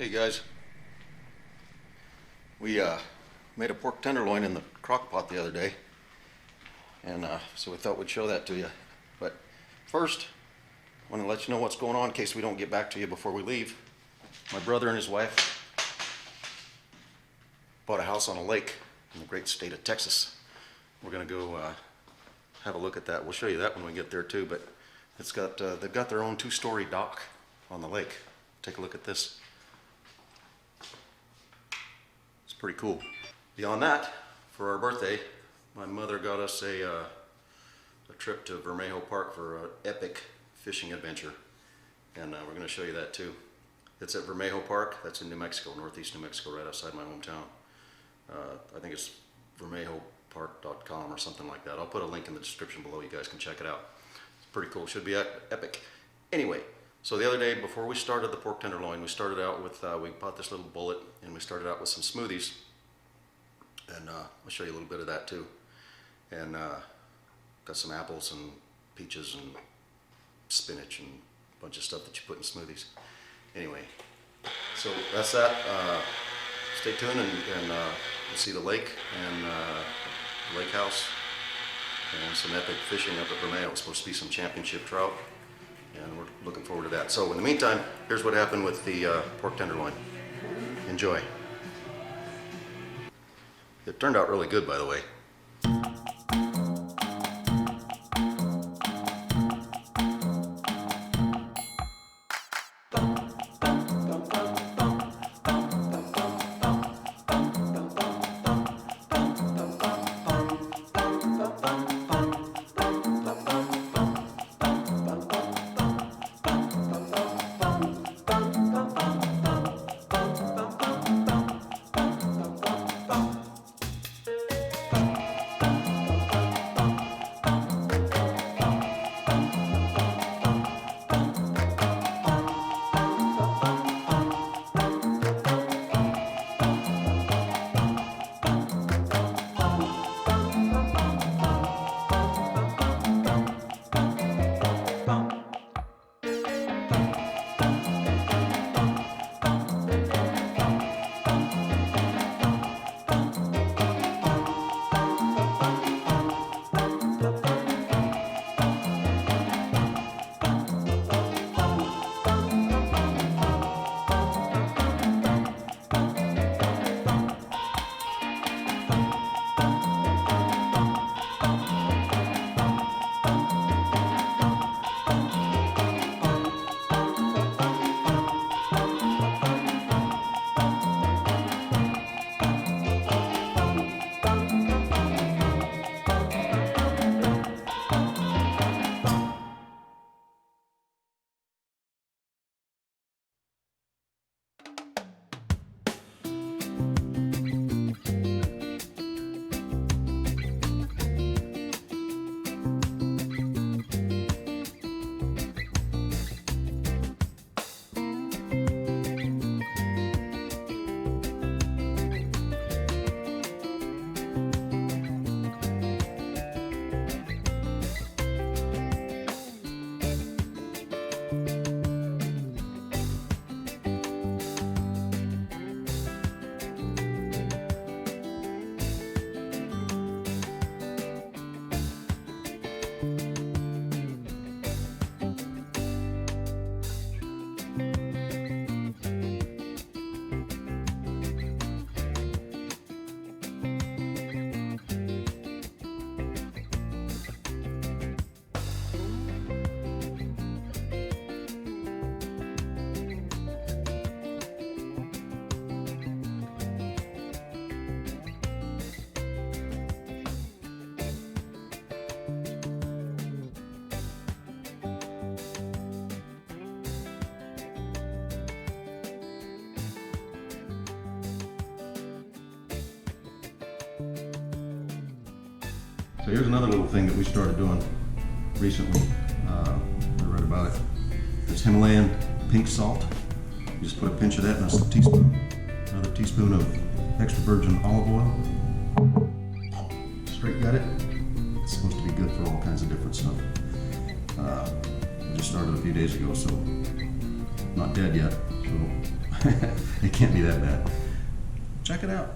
Hey guys, we made a pork tenderloin in the crock pot the other day, and so we thought we'd show that to you. But first, I want to let you know what's going on in case we don't get back to you before we leave. My brother and his wife bought a house on a lake in the great state of Texas. We're going to go have a look at that. We'll show you that when we get there too, but it's got they've got their own two-story dock on the lake. Take a look at this. It's pretty cool. Beyond that, for our birthday, my mother got us a trip to Vermejo Park for an epic fishing adventure, and we're going to show you that too. It's at Vermejo Park. That's in New Mexico, northeast New Mexico, right outside my hometown. I think it's vermejopark.com or something like that. I'll put a link in the description below. You guys can check it out. It's pretty cool. Should be epic. Anyway, so the other day before we started the pork tenderloin, we started out with, we bought this little bullet and we started out with some smoothies. And I'll show you a little bit of that too. And got some apples and peaches and spinach and a bunch of stuff that you put in smoothies. Anyway, so that's that. Stay tuned and you'll see the lake and the lake house and some epic fishing up at Vermejo. It's supposed to be some championship trout, and we're looking forward to that. So in the meantime, here's what happened with the pork tenderloin. Enjoy. It turned out really good, by the way. So here's another little thing that we started doing recently. I read about it. It's Himalayan pink salt. You just put a pinch of that in a teaspoon. Another teaspoon of extra virgin olive oil. Straight gut it. It's supposed to be good for all kinds of different stuff. We just started a few days ago, so not dead yet, so it can't be that bad. Check it out.